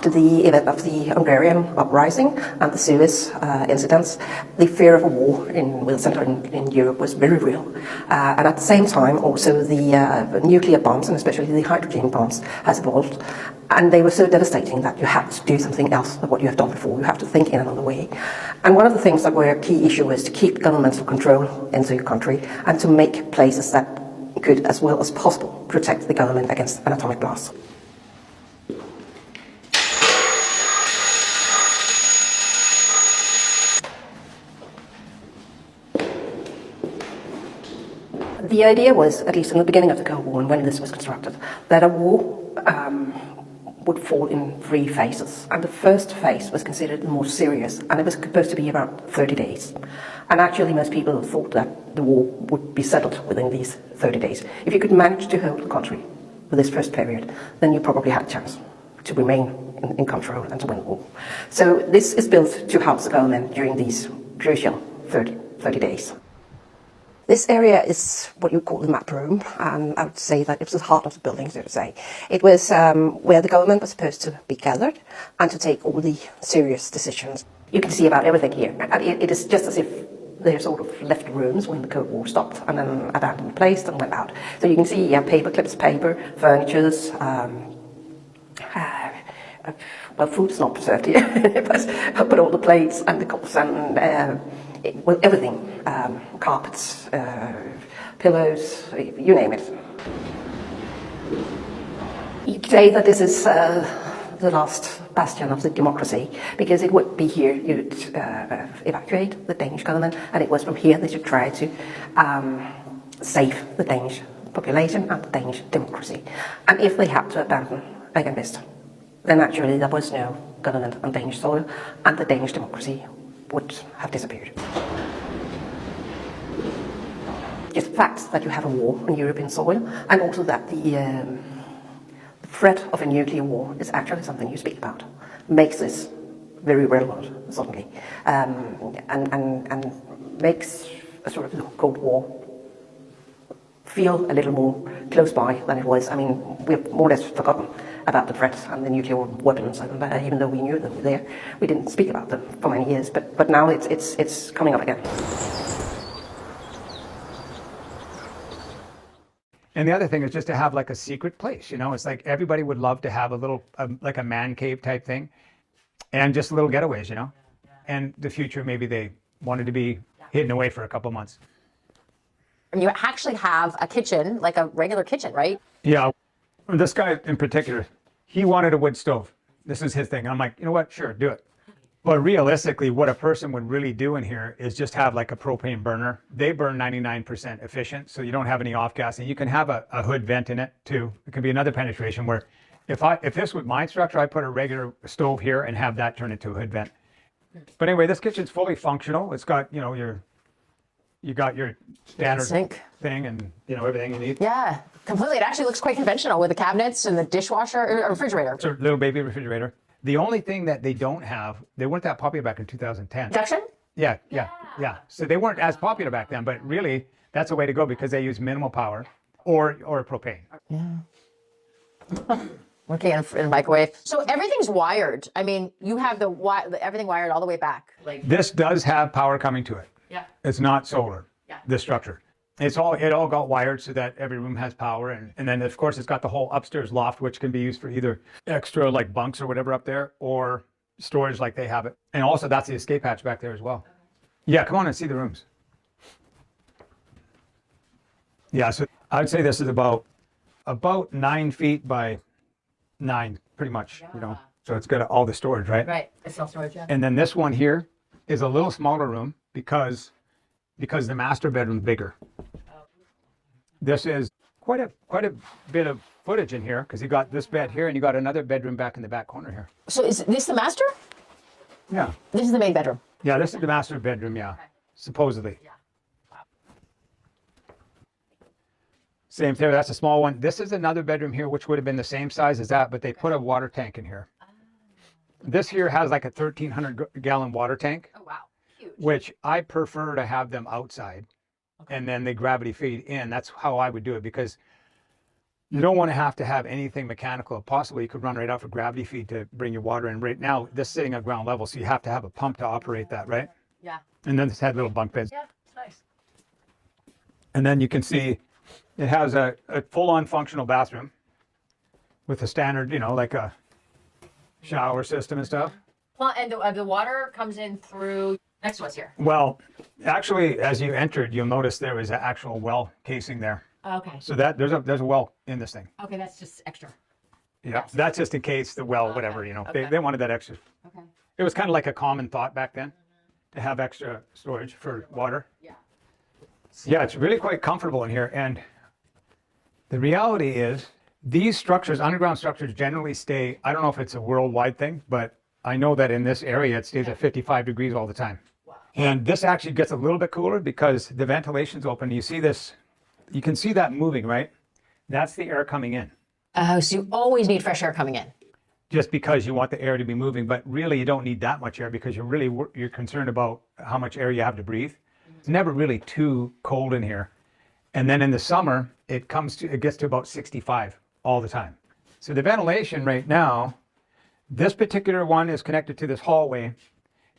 after the event of the Hungarian uprising and the Suez incidents, the fear of a war with the center in Europe was very real. And at the same time, also the nuclear bombs, and especially the hydrogen bombs, has evolved. And they were so devastating that you had to do something else than what you have done before. You have to think in another way. And one of the things that were a key issue was to keep governmental control into your country and to make places that could, as well as possible, protect the government against an atomic blast. The idea was, at least in the beginning of the Cold War and when this was constructed, that a war would fall in 3 phases. And the first phase was considered the more serious, and it was supposed to be about 30 days. And actually most people thought that the war would be settled within these 30 days. If you could manage to hold the country for this first period, then you probably had a chance to remain in control and to win the war. So this is built to house the government during these crucial 30 days. This area is what you call the map room, and I would say that it was the heart of the building, so to say. It was where the government was supposed to be gathered and to take all the serious decisions. You can see about everything here, and it is just as if they sort of left rooms when the Cold War stopped and then abandoned the place and went out. So you can see paper clips, paper, furnitures, well, food's not preserved here, but all the plates and the cups and well, everything, carpets, pillows, you name it. You'd say that this is the last bastion of the democracy, because it would be here you'd evacuate the Danish government, and it was from here that you try to save the Danish population and the Danish democracy. And if they had to abandon against, then actually there was no government on Danish soil, and the Danish democracy would have disappeared. It's the fact that you have a war on European soil, and also that the threat of a nuclear war is actually something you speak about, makes this very relevant, suddenly, and makes a sort of Cold War feel a little more close by than it was. I mean, we've more or less forgotten about the threats and the nuclear weapons, and even though we knew them were there, we didn't speak about them for many years. But now it's coming up again. And the other thing is just to have like a secret place, you know, it's like everybody would love to have a little, like a man cave type thing, and just little getaways, you know, and the future, maybe they wanted to be hidden away for a couple months. And you actually have a kitchen, like a regular kitchen, right? Yeah. This guy in particular, he wanted a wood stove. This is his thing. I'm like, you know what? Sure, do it. But realistically, what a person would really do in here is just have like a propane burner. They burn 99% efficient, so you don't have any off gas. And you can have a hood vent in it too. It can be another penetration where if this was my structure, I put a regular stove here and have that turn into a hood vent. But anyway, this kitchen's fully functional. It's got, you know, you got your standard sink thing and, you know, everything you need. Yeah, completely. It actually looks quite conventional with the cabinets and the dishwasher or refrigerator. It's a little baby refrigerator. The only thing that they don't have, they weren't that popular back in 2010. Induction? Yeah. So they weren't as popular back then, but really that's a way to go because they use minimal power or propane. Yeah. Okay, and microwave. So everything's wired. I mean, you have everything wired all the way back. Like this does have power coming to it. Yeah. It's not solar. Yeah. This structure. It all got wired so that every room has power, and then of course it's got the whole upstairs loft, which can be used for either extra like bunks or whatever up there, or storage like they have it. And also that's the escape hatch back there as well. Yeah, come on and see the rooms. Yeah, so I would say this is about 9 feet by 9, pretty much. You know, so it's got all the storage, right? Right, it's all storage. Yeah. And then this one here is a little smaller room because the master bedroom's bigger. This is quite a bit of footage in here because you got this bed here and you got another bedroom back in the back corner here. So is this the master? Yeah. This is the main bedroom. Yeah, this is the master bedroom, yeah. Okay. Supposedly. Yeah. Same thing, that's a small one. This is another bedroom here, which would have been the same size as that, but they put a water tank in here. This here has like a 1,300 gallon water tank. Oh, wow. Huge. Which I prefer to have them outside. Okay. And then they gravity feed in. That's how I would do it, because You don't want to have anything mechanical. Possibly you could run right off a gravity feed to bring your water in. Right now, this is sitting at ground level, so you have to have a pump to operate that, right? Yeah. And then it's had little bunk beds. Yeah, it's nice. And then you can see it has a full-on functional bathroom with a standard, you know, like a shower system and stuff. Well, and the water comes in through next to us here. Well, actually, as you entered, you'll notice there was an actual well casing there. Okay. So that there's a well in this thing. Okay, that's just extra. Yeah, Yes. that's just in case the well, whatever, you know, Okay. they wanted that extra. Okay. It was kind of like a common thought back then to have extra storage for water. Yeah. Yeah, it's really quite comfortable in here. And the reality is these structures, underground structures, generally stay, I don't know if it's a worldwide thing, but I know that in this area it stays at 55 degrees all the time. Wow. And this actually gets a little bit cooler because the ventilation's open. You see this, you can see that moving, right? That's the air coming in. Oh, so you always need fresh air coming in. Just because you want the air to be moving, but really you don't need that much air because you're concerned about how much air you have to breathe. It's never really too cold in here. And then in the summer, it gets to about 65 all the time. So the ventilation right now, this particular one is connected to this hallway,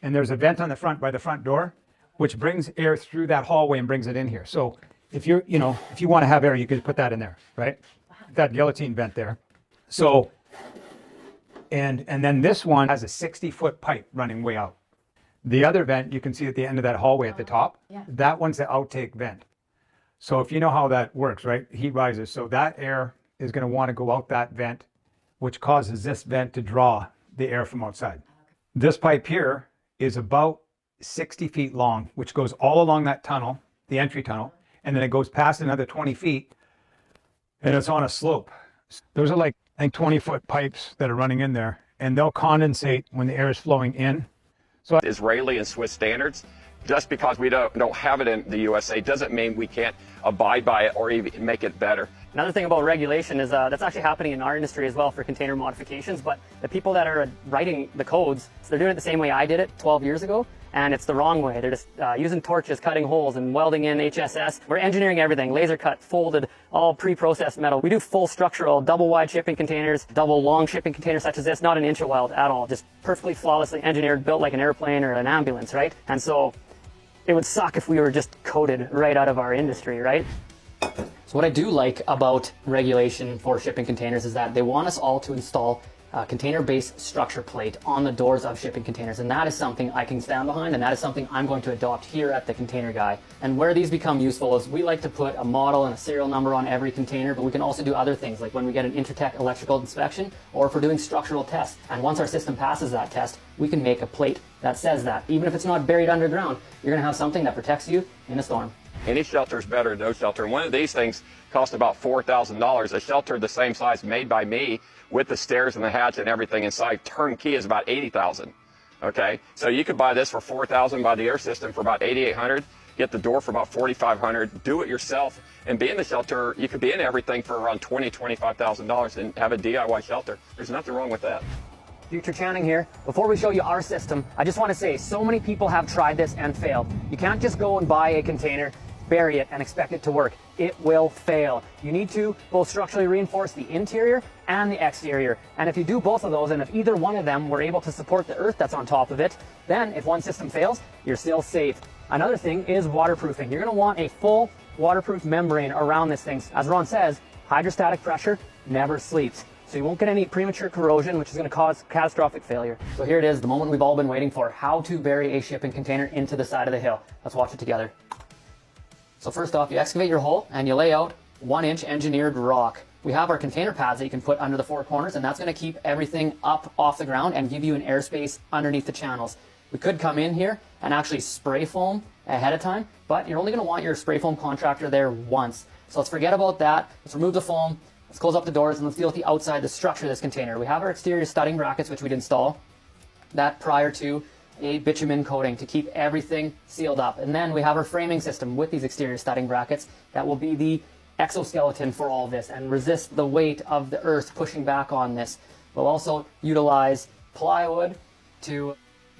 and there's a vent on the front by the front door, which brings air through that hallway and brings it in here. So if you want to have air, you could put that in there, right? That guillotine vent there. So, and then this one has a 60-foot pipe running way out. The other vent you can see at the end of that hallway at the top, Yeah. that one's the outtake vent. So if you know how that works, right? Heat rises. So that air is going to want to go out that vent, which causes this vent to draw the air from outside. This pipe here is about 60 feet long, which goes all along that tunnel, the entry tunnel, and then it goes past another 20 feet, and it's on a slope. Those are like, I think, 20-foot pipes that are running in there, and they'll condensate when the air is flowing in. So Israeli and Swiss standards. Just because we don't have it in the USA doesn't mean we can't abide by it or even make it better. Another thing about regulation is that's actually happening in our industry as well for container modifications, but the people that are writing the codes, so they're doing it the same way I did it 12 years ago, and it's the wrong way. They're just using torches, cutting holes, and welding in HSS. We're engineering everything, laser cut, folded, all pre-processed metal. We do full structural, double wide shipping containers, double long shipping containers such as this, not an inch of weld at all, just perfectly flawlessly engineered, built like an airplane or an ambulance, right? And so it would suck if we were just coded right out of our industry, right? So what I do like about regulation for shipping containers is that they want us all to install a container-based structure plate on the doors of shipping containers, and that is something I can stand behind, and that is something I'm going to adopt here at the Container Guy. And where these become useful is we like to put a model and a serial number on every container, but we can also do other things, like when we get an Intertech electrical inspection, or if we're doing structural tests. And once our system passes that test, we can make a plate that says that. Even if it's not buried underground, you're going to have something that protects you in a storm. Any shelter is better than no shelter. And one of these things cost about $4,000. A shelter the same size made by me with the stairs and the hatch and everything inside, turnkey, is about $80,000. Okay, so you could buy this for $4,000, buy the air system for about $8,800, get the door for about $4,500, do it yourself, and be in the shelter. You could be in everything for around $20,000, $25,000 and have a DIY shelter. There's nothing wrong with that. Future Channing here. Before we show you our system, I just want to say so many people have tried this and failed. You can't just go and buy a container, bury it, and expect it to work. It will fail. You need to both structurally reinforce the interior and the exterior. And if you do both of those, and if either one of them were able to support the earth that's on top of it, then if one system fails, you're still safe. Another thing is waterproofing. You're going to want a full waterproof membrane around this thing. As Ron says, hydrostatic pressure never sleeps. So you won't get any premature corrosion, which is going to cause catastrophic failure. So here it is, the moment we've all been waiting for, how to bury a shipping container into the side of the hill. Let's watch it together. So first off, you excavate your hole and you lay out 1-inch engineered rock. We have our container pads that you can put under the four corners, and that's going to keep everything up off the ground and give you an airspace underneath the channels. We could come in here and actually spray foam ahead of time, but you're only going to want your spray foam contractor there once. So let's forget about that. Let's remove the foam. Let's close up the doors and let's deal with the outside, the structure of this container. We have our exterior studding brackets, which we'd install that prior to a bitumen coating to keep everything sealed up. And then we have our framing system with these exterior studding brackets that will be the exoskeleton for all this and resist the weight of the earth pushing back on this. We'll also utilize plywood to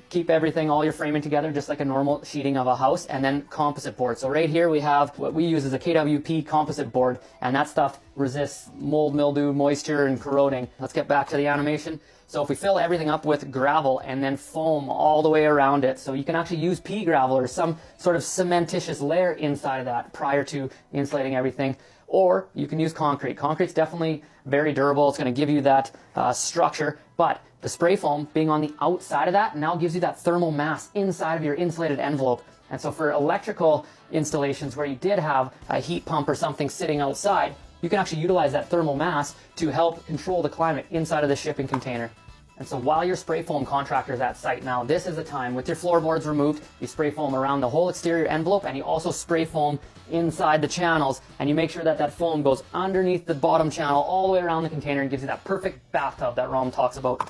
keep everything, all your framing together, just like a normal sheeting of a house, and then composite board. So right here we have what we use as a KWP composite board, and that stuff resists mold, mildew, moisture, and corroding. Let's get back to the animation. So if we fill everything up with gravel and then foam all the way around it, so you can actually use pea gravel or some sort of cementitious layer inside of that prior to insulating everything, or you can use concrete. Concrete's definitely very durable. It's going to give you that structure, but the spray foam being on the outside of that now gives you that thermal mass inside of your insulated envelope. And so for electrical installations where you did have a heat pump or something sitting outside, you can actually utilize that thermal mass to help control the climate inside of the shipping container. And so while your spray foam contractor is at site now, this is the time with your floorboards removed, you spray foam around the whole exterior envelope, and you also spray foam inside the channels, and you make sure that that foam goes underneath the bottom channel all the way around the container and gives you that perfect bathtub that Rom talks about.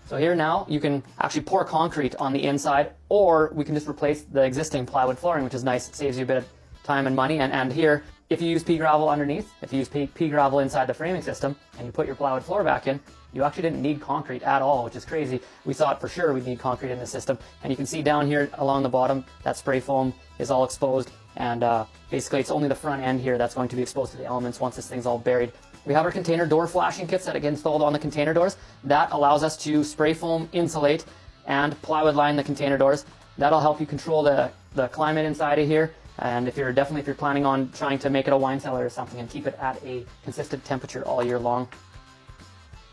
So here now you can actually pour concrete on the inside, or we can just replace the existing plywood flooring, which is nice. It saves you a bit of time and money. And here, if you use pea gravel underneath, if you use pea gravel inside the framing system, and you put your plywood floor back in, you actually didn't need concrete at all, which is crazy. We thought for sure we'd need concrete in the system. And you can see down here along the bottom, that spray foam is all exposed. And basically it's only the front end here that's going to be exposed to the elements once this thing's all buried. We have our container door flashing kits that get installed on the container doors. That allows us to spray foam, insulate, and plywood line the container doors. That'll help you control the climate inside of here. And if you're planning on trying to make it a wine cellar or something and keep it at a consistent temperature all year long.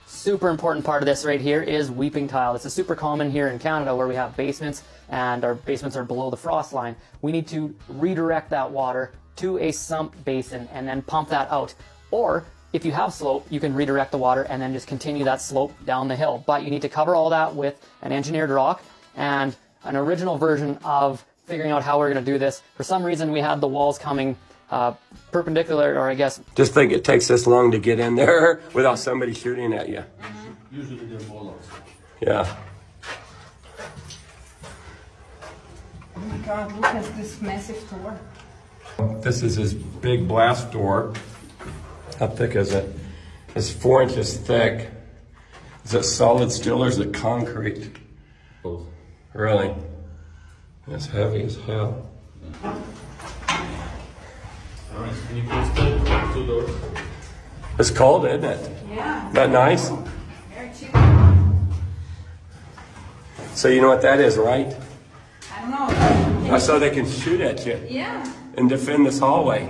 Super important part of this right here is weeping tile. This is super common here in Canada where we have basements and our basements are below the frost line. We need to redirect that water to a sump basin and then pump that out. Or if you have slope, you can redirect the water and then just continue that slope down the hill. But you need to cover all that with an engineered rock and an original version of figuring out how we're going to do this. For some reason, we had the walls coming perpendicular, or I guess. Just think it takes this long to get in there without somebody shooting at you. Usually they're bollocks. Yeah. Oh my God, look at this massive door. This is his big blast door. How thick is it? It's 4 inches thick. Is it solid steel or is it concrete? Both. Really? It's heavy as hell. Alright, can you close the 2 doors? It's cold, isn't it? Yeah. Isn't that nice? Very cheap. So you know what that is, right? I don't know. So they can shoot at you Yeah. and defend this hallway.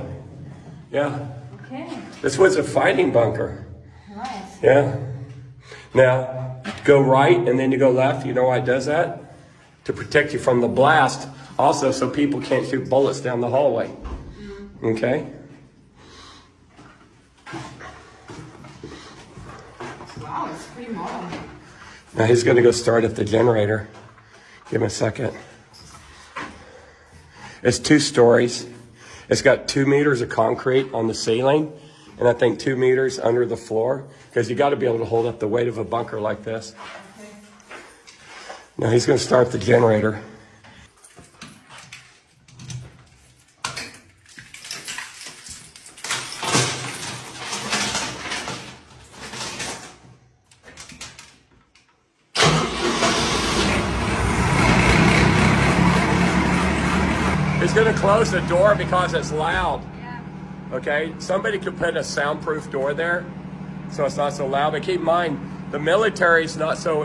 Yeah. Okay. This was a fighting bunker. Nice. Yeah. Now, go right and then you go left. You know why it does that? To protect you from the blast. Also, so people can't shoot bullets down the hallway. Okay? Wow, it's pretty modern. Now he's going to go start up the generator. Give him a second. It's 2 stories. It's got 2 meters of concrete on the ceiling, and I think 2 meters under the floor, because you got to be able to hold up the weight of a bunker like this. Okay. Now he's going to start the generator. He's going to close the door because it's loud. Yeah. Okay, somebody could put a soundproof door there so it's not so loud. But keep in mind, the military's not so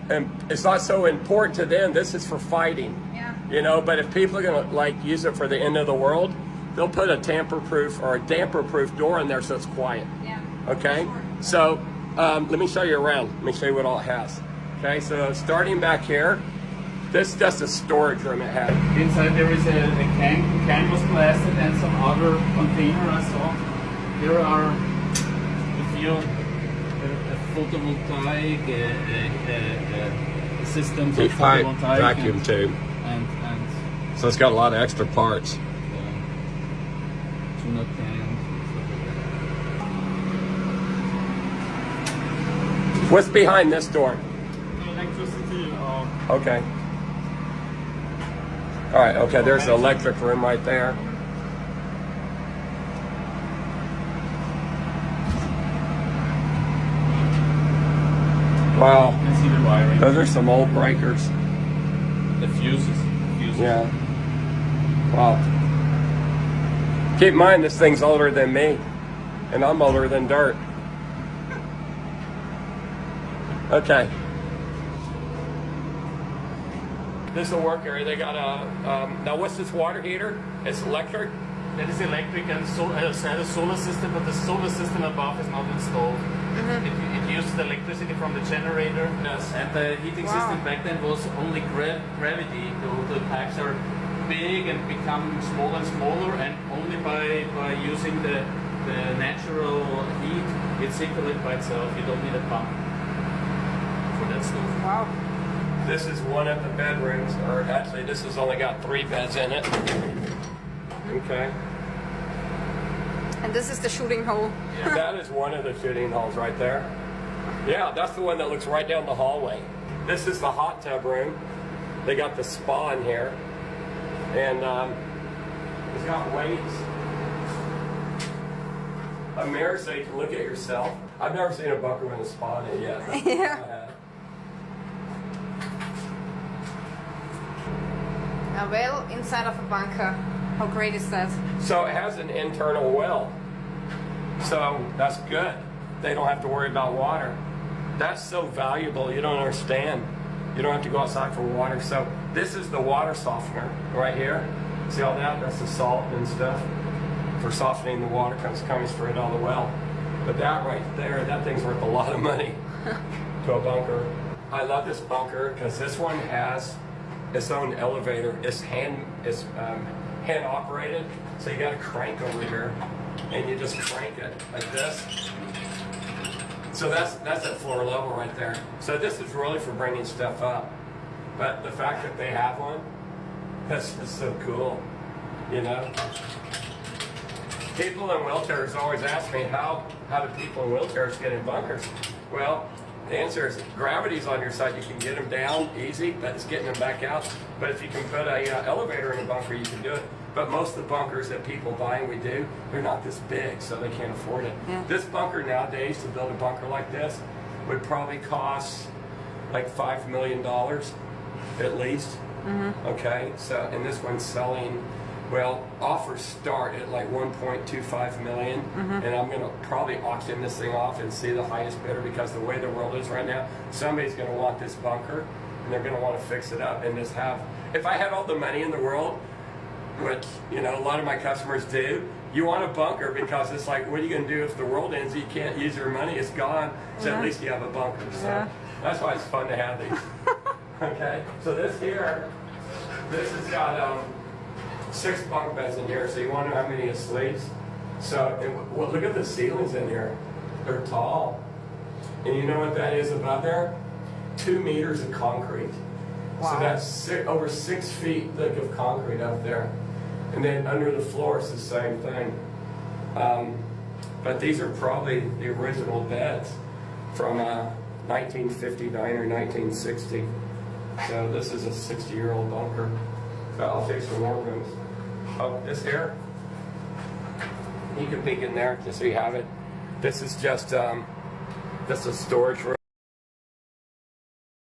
it's not so important to them. This is for fighting. Yeah. You know, but if people are gonna use it for the end of the world, they'll put a tamper-proof or a damper-proof door in there so it's quiet. Yeah. Okay, Sure. so let me show you around. Let me show you what all it has. Okay, so starting back here, this is just a storage room it had. Inside there is a can was blasted and some other container I saw. Here are the field, a photovoltaic systems of Heat pipe, photovoltaic vacuum tube. and So it's got a lot of extra parts. tuna can. What's behind this door? Electricity. Okay. All right, okay, there's the electric room right there. Wow. You can see the wiring. Those are some old breakers. The fuses. Yeah. Wow. Keep in mind, this thing's older than me, and I'm older than dirt. Okay. This is the work area. They got a, now what's this water heater? It's electric? That is electric and has a solar system, but the solar system above is not installed. It uses the electricity from the generator. Yes. And the heating system back then was only gravity. The pipes are big and become smaller and smaller, and only by using the natural heat, it circulates by itself. You don't need a pump for that stuff. Wow. This is one of the bedrooms, or actually this has only got 3 beds in it. Okay. And this is the shooting hole. That is one of the shooting holes right there. Yeah, that's the one that looks right down the hallway. This is the hot tub room. They got the spa in here. And it's got weights. A mirror so you can look at yourself. I've never seen a bunker with a spa in it yet. Yeah. A well inside of a bunker. How great is that? So it has an internal well. So that's good. They don't have to worry about water. That's so valuable, you don't understand. You don't have to go outside for water. So this is the water softener right here. See all that? That's the salt and stuff for softening the water coming straight out of the well. But that right there, that thing's worth a lot of money to a bunker. I love this bunker because this one has its own elevator. It's hand operated, so you got a crank over here, and you just crank it like this. So that's at floor level right there. So this is really for bringing stuff up. But the fact that they have one, that's just so cool, you know. People in wheelchairs always ask me how do people in wheelchairs get in bunkers? Well, the answer is gravity's on your side. You can get them down easy, but it's getting them back out. But if you can put a elevator in a bunker, you can do it. But most of the bunkers that people buy and we do, they're not this big, so they can't afford it. Yeah. This bunker nowadays, to build a bunker like this, would probably cost like $5 million at least. Okay, so and this one's selling, well, offers start at like 1.25 million, and I'm gonna probably auction this thing off and see the highest bidder, because the way the world is right now, somebody's gonna want this bunker and they're gonna want to fix it up and just have. If I had all the money in the world, which you know a lot of my customers do, you want a bunker because it's like, what are you gonna do if the world ends? You can't use your money; it's gone. So at least you have a bunker. So that's why it's fun to have these. Okay, so this here, this has got 6 bunk beds in here, so you wonder how many it sleeps. So, well, look at the ceilings in here. They're tall. And you know what that is above there? 2 meters of concrete. Wow. So that's over 6 feet thick of concrete up there. And then under the floor, it's the same thing. But these are probably the original beds from 1959 or 1960. So this is a 60-year-old bunker. So I'll take some more rooms. Oh, this here, you can peek in there just so you have it. This is just a storage room.